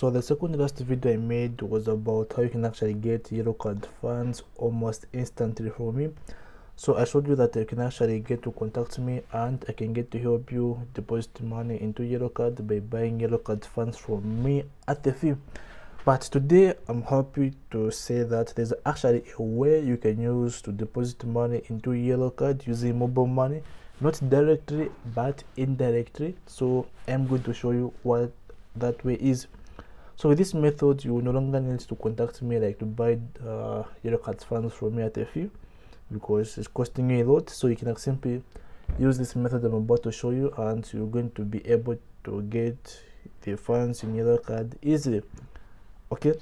So the second last video I made was about how you can actually get yellow card funds almost instantly from me. So I showed you that you can actually get to contact me and I can get to help you deposit money into yellow card by buying yellow card funds from me at a fee. But today I'm happy to say that there's actually a way you can use to deposit money into yellow card using mobile money, not directly but indirectly. So I'm going to show you what that way is. So with this method, you will no longer need to contact me like to buy yellow card funds from me at a fee, because it's costing you a lot. So you can simply use this method I'm about to show you and you're going to be able to get the funds in yellow card easily. Okay,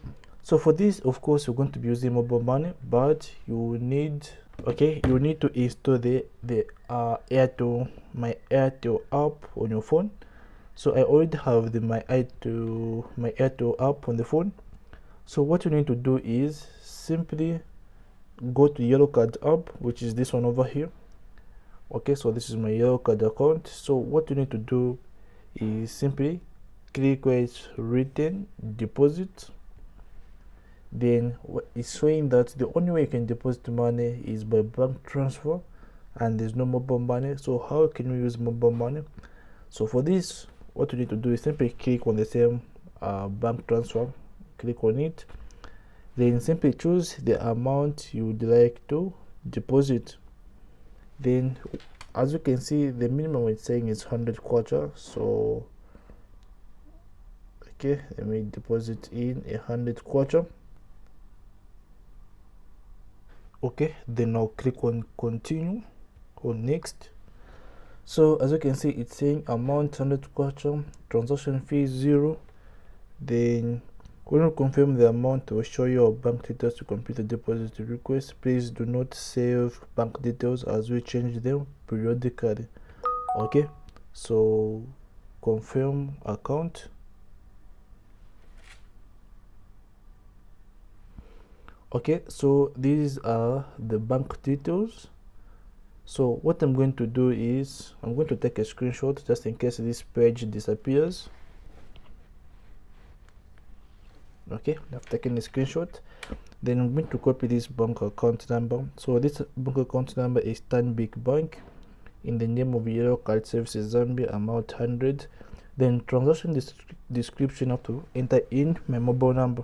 so for this, of course, you're going to be using mobile money, but you need to install the my Airtel app on your phone. So I already have my Airtel app on the phone. So what you need to do is simply go to yellow card app, which is this one over here. Okay, so this is my yellow card account. So what you need to do is simply click where it's written deposit. Then it's showing that the only way you can deposit money is by bank transfer and there's no mobile money. So how can we use mobile money? So for this, what you need to do is simply click on the same bank transfer, click on it, then simply choose the amount you would like to deposit. Then as you can see, the minimum it's saying is 100 kwacha. So okay, let me deposit in 100 kwacha. Okay, then I'll click on continue or next. So as you can see, it's saying amount 100 kwacha, transaction fee 0. Then when you confirm the amount, it will show your bank details to complete the deposit request. Please do not save bank details as we change them periodically. Okay, so confirm account. Okay, so these are the bank details. So what I'm going to do is I'm going to take a screenshot just in case this page disappears. Okay, I've taken a screenshot. Then I'm going to copy this bank account number. So this bank account number is Stanbic Bank in the name of Yellow Card Services Zambia, amount 100. Then transaction description, have to enter in my mobile number.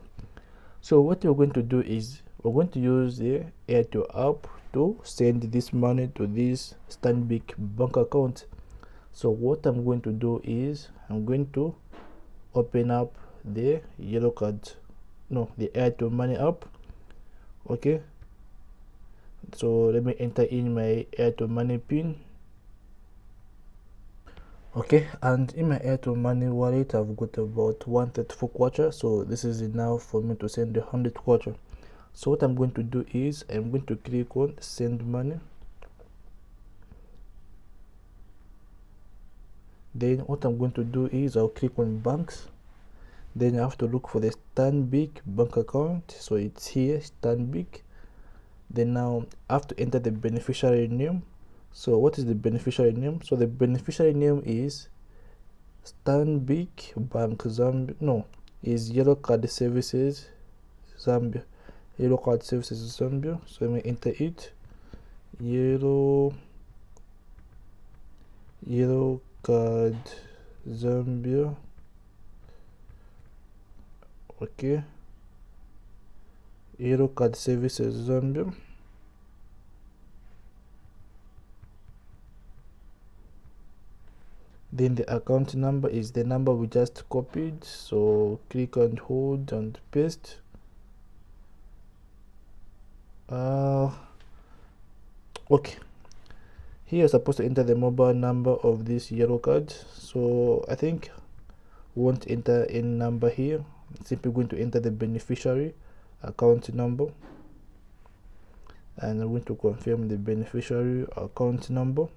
So what we're going to do is we're going to use the Airtel app to send this money to this Stanbic bank account. So what I'm going to do is I'm going to open up the the Airtel money app. Okay, so let me enter in my Airtel money pin. Okay, and in my Airtel money wallet I've got about 134 kwacha, so this is enough for me to send 100 kwacha. So what I'm going to do is I'm going to click on send money. Then what I'm going to do is I'll click on banks. Then I have to look for the Stanbic bank account, so it's here, Stanbic. Then now I have to enter the beneficiary name. So what is the beneficiary name? So the beneficiary name is Stanbic Bank Zambia, is Yellow Card Services Zambia. Yellow Card Services Zambia. So let me enter it. Yellow Card Zambia. Okay, Yellow Card Services Zambia. Then the account number is the number we just copied, so click and hold and paste. Okay, here you're supposed to enter the mobile number of this yellow card, so I think we won't enter any number here. I'm simply going to enter the beneficiary account number, and I'm going to confirm the beneficiary account number.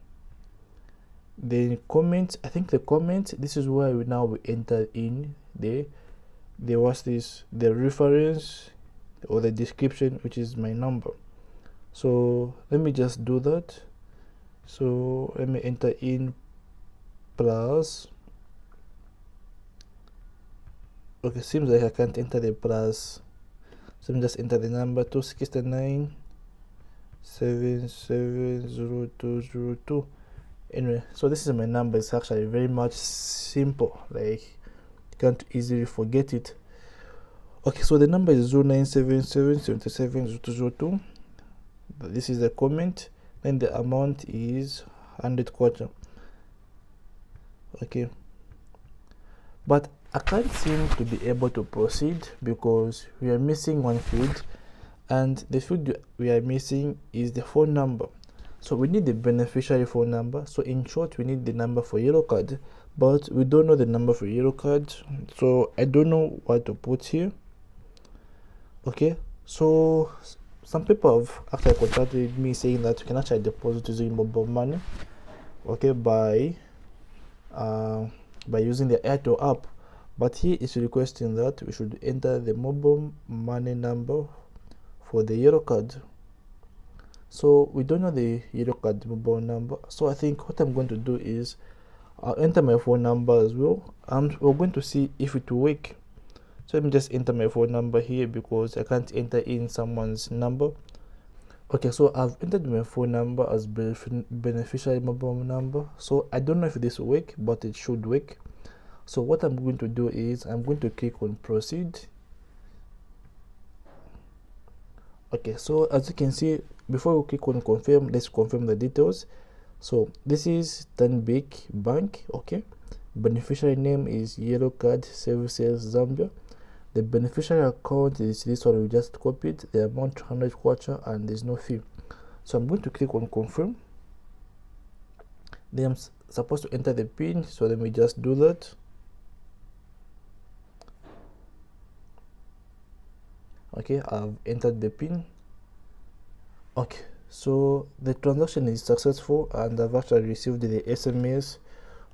Then comment, I think the comment, this is where we enter in the reference or the description, which is my number. So let me just do that. So let me enter in plus Okay, seems like I can't enter the plus, so let me just enter the number 269 770202. Anyway, so this is my number. It's actually very much simple, like you can't easily forget it. Okay, so the number is 0977770202. This is the comment, then the amount is 100 kwacha. Okay, but I can't seem to be able to proceed because we are missing one field, and the field we are missing is the phone number. So we need the beneficiary phone number. So in short, we need the number for yellow card, but we don't know the number for yellow card, so I don't know what to put here. Okay, so some people have actually contacted me saying that you can actually deposit using mobile money, okay, by using the Airtel app, but here is requesting that we should enter the mobile money number for the yellow card. So we don't know the yellow card mobile number, so I think what I'm going to do is I'll enter my phone number as well, and we're going to see if it will work. So let me just enter my phone number here because I can't enter in someone's number. Okay, so I've entered my phone number as beneficiary mobile number. So I don't know if this will work, but it should work. So what I'm going to do is I'm going to click on proceed. Okay, so as you can see, before we click on confirm, let's confirm the details. So this is Stanbic Bank. Okay, beneficiary name is Yellow Card Services Zambia. The beneficiary account is this one we just copied, the amount 100 kwacha, and there's no fee. So I'm going to click on confirm. Then I'm supposed to enter the PIN, so let me just do that. Okay, I've entered the PIN. Okay, so the transaction is successful, and I've actually received the SMS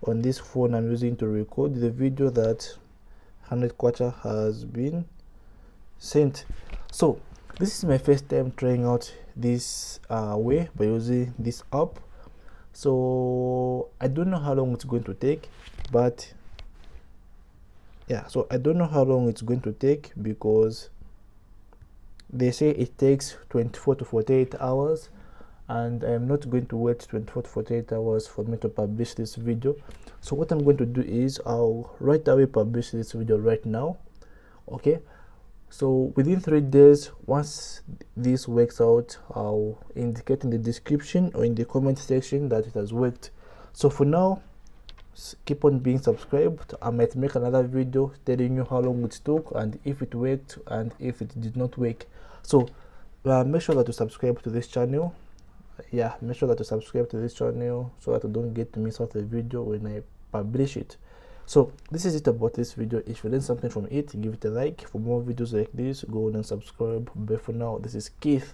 on this phone I'm using to record the video that 100 kwacha has been sent. So this is my first time trying out this way by using this app, so I don't know how long it's going to take, but yeah, so I don't know how long it's going to take because they say it takes 24 to 48 hours, and I'm not going to wait 24 to 48 hours for me to publish this video. So what I'm going to do is I'll right away publish this video right now. Okay, so within 3 days, once this works out, I'll indicate in the description or in the comment section that it has worked. So for now, keep on being subscribed. I might make another video telling you how long it took and if it worked and if it did not work. So make sure that you subscribe to this channel. Yeah, make sure that you subscribe to this channel so that you don't get to miss out the video when I publish it. So this is it about this video. If you learned something from it, give it a like. For more videos like this, go on and subscribe. But for now, this is Keith